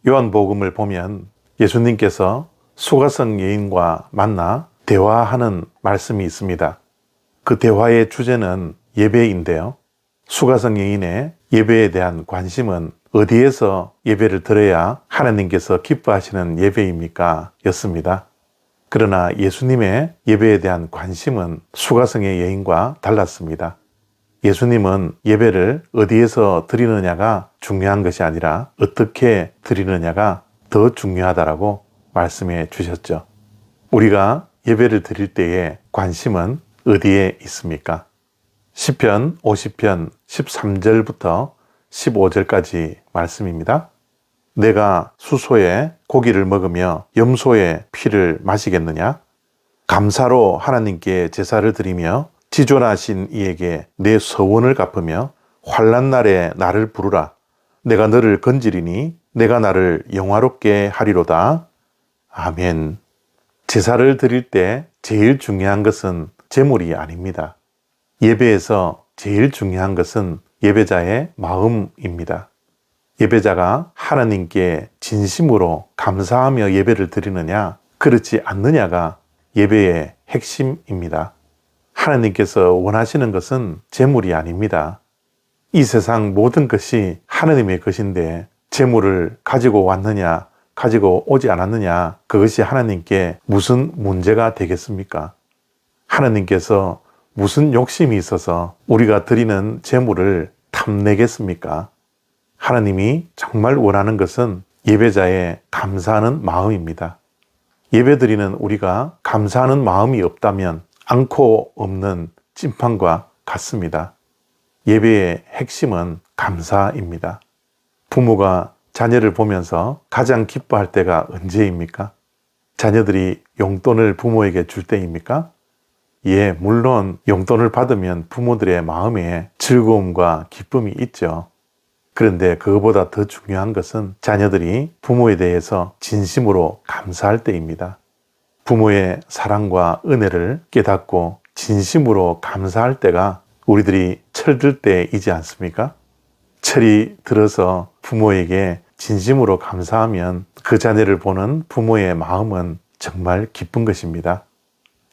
요한복음을 보면 예수님께서 수가성 여인과 만나 대화하는 말씀이 있습니다. 그 대화의 주제는 예배인데요. 수가성 여인의 예배에 대한 관심은 어디에서 예배를 드려야 하나님께서 기뻐하시는 예배입니까? 였습니다. 그러나 예수님의 예배에 대한 관심은 수가성의 여인과 달랐습니다. 예수님은 예배를 어디에서 드리느냐가 중요한 것이 아니라 어떻게 드리느냐가 더 중요하다라고 말씀해 주셨죠. 우리가 예배를 드릴 때의 관심은 어디에 있습니까? 시편 50편 13절부터 15절까지 말씀입니다. 내가 수소의 고기를 먹으며 염소의 피를 마시겠느냐? 감사로 하나님께 제사를 드리며 지존하신 이에게 내 서원을 갚으며 환난 날에 나를 부르라. 내가 너를 건지리니 내가 나를 영화롭게 하리로다. 아멘. 제사를 드릴 때 제일 중요한 것은 제물이 아닙니다. 예배에서 제일 중요한 것은 예배자의 마음입니다. 예배자가 하나님께 진심으로 감사하며 예배를 드리느냐, 그렇지 않느냐가 예배의 핵심입니다. 하나님께서 원하시는 것은 재물이 아닙니다. 이 세상 모든 것이 하나님의 것인데 재물을 가지고 왔느냐, 가지고 오지 않았느냐, 그것이 하나님께 무슨 문제가 되겠습니까? 하나님께서 무슨 욕심이 있어서 우리가 드리는 재물을 탐내겠습니까? 하나님이 정말 원하는 것은 예배자의 감사하는 마음입니다. 예배드리는 우리가 감사하는 마음이 없다면 않고 없는 찐판과 같습니다. 예배의 핵심은 감사입니다. 부모가 자녀를 보면서 가장 기뻐할 때가 언제입니까? 자녀들이 용돈을 부모에게 줄 때입니까? 예, 물론 용돈을 받으면 부모들의 마음에 즐거움과 기쁨이 있죠. 그런데 그것보다 더 중요한 것은 자녀들이 부모에 대해서 진심으로 감사할 때입니다. 부모의 사랑과 은혜를 깨닫고 진심으로 감사할 때가 우리들이 철들 때이지 않습니까? 철이 들어서 부모에게 진심으로 감사하면 그 자녀를 보는 부모의 마음은 정말 기쁜 것입니다.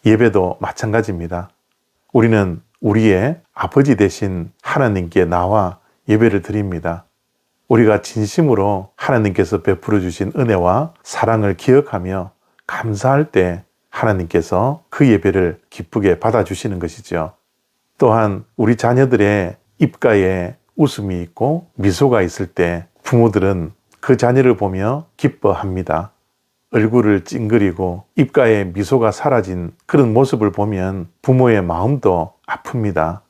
예배도 마찬가지입니다. 우리는 우리의 아버지 되신 하나님께 나와 예배를 드립니다. 우리가 진심으로 하나님께서 베풀어 주신 은혜와 사랑을 기억하며 감사할 때 하나님께서 그 예배를 기쁘게 받아주시는 것이죠. 또한 우리 자녀들의 입가에 웃음이 있고 미소가 있을 때 부모들은 그 자녀를 보며 기뻐합니다. 얼굴을 찡그리고 입가에 미소가 사라진 그런 모습을 보면 부모의 마음도 아픕니다.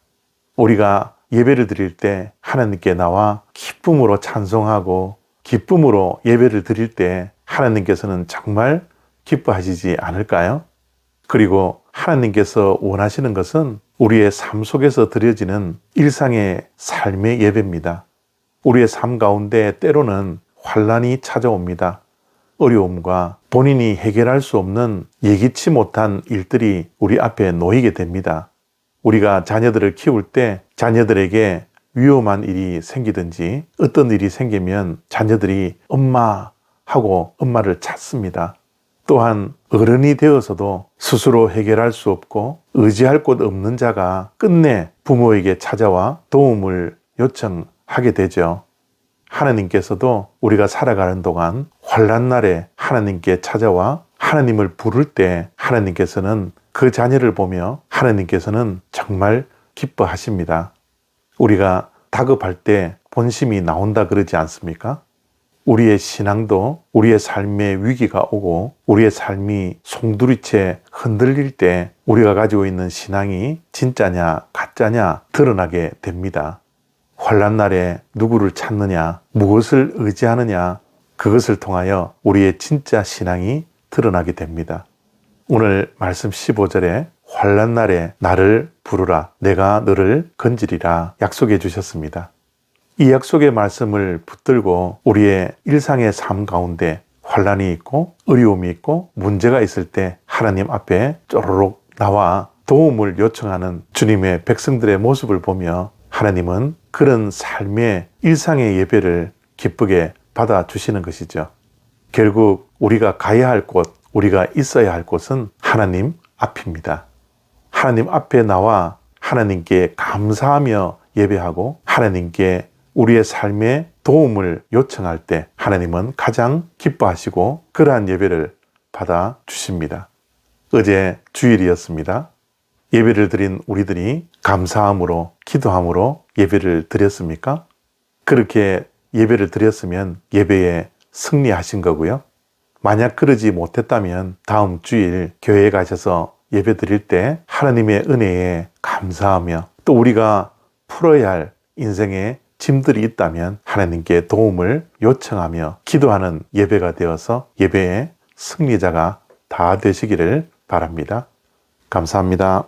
우리가 예배를 드릴 때 하나님께 나와 기쁨으로 찬송하고 기쁨으로 예배를 드릴 때 하나님께서는 정말 기뻐하시지 않을까요? 그리고 하나님께서 원하시는 것은 우리의 삶 속에서 드려지는 일상의 삶의 예배입니다. 우리의 삶 가운데 때로는 환난이 찾아옵니다. 어려움과 본인이 해결할 수 없는 예기치 못한 일들이 우리 앞에 놓이게 됩니다. 우리가 자녀들을 키울 때 자녀들에게 위험한 일이 생기든지 어떤 일이 생기면 자녀들이 엄마 하고 엄마를 찾습니다. 또한 어른이 되어서도 스스로 해결할 수 없고 의지할 곳 없는 자가 끝내 부모에게 찾아와 도움을 요청하게 되죠. 하나님께서도 우리가 살아가는 동안 환난 날에 하나님께 찾아와 하나님을 부를 때 하나님께서는 그 자녀를 보며 하나님께서는 정말 기뻐하십니다. 우리가 다급할 때 본심이 나온다 그러지 않습니까? 우리의 신앙도 우리의 삶에 위기가 오고 우리의 삶이 송두리째 흔들릴 때 우리가 가지고 있는 신앙이 진짜냐 가짜냐 드러나게 됩니다. 환난 날에 누구를 찾느냐, 무엇을 의지하느냐, 그것을 통하여 우리의 진짜 신앙이 드러나게 됩니다. 오늘 말씀 15절에 환난 날에 나를 부르라, 내가 너를 건지리라 약속해 주셨습니다. 이 약속의 말씀을 붙들고 우리의 일상의 삶 가운데 환난이 있고 어려움이 있고 문제가 있을 때 하나님 앞에 쪼르륵 나와 도움을 요청하는 주님의 백성들의 모습을 보며 하나님은 그런 삶의 일상의 예배를 기쁘게 받아주시는 것이죠. 결국 우리가 가야 할 곳, 우리가 있어야 할 곳은 하나님 앞입니다. 하나님 앞에 나와 하나님께 감사하며 예배하고 하나님께 우리의 삶에 도움을 요청할 때 하나님은 가장 기뻐하시고 그러한 예배를 받아 주십니다. 어제 주일이었습니다. 예배를 드린 우리들이 감사함으로 기도함으로 예배를 드렸습니까? 그렇게 예배를 드렸으면 예배에 승리하신 거고요. 만약 그러지 못했다면 다음 주일 교회에 가셔서 예배 드릴 때 하나님의 은혜에 감사하며 또 우리가 풀어야 할 인생의 짐들이 있다면 하나님께 도움을 요청하며 기도하는 예배가 되어서 예배의 승리자가 다 되시기를 바랍니다. 감사합니다.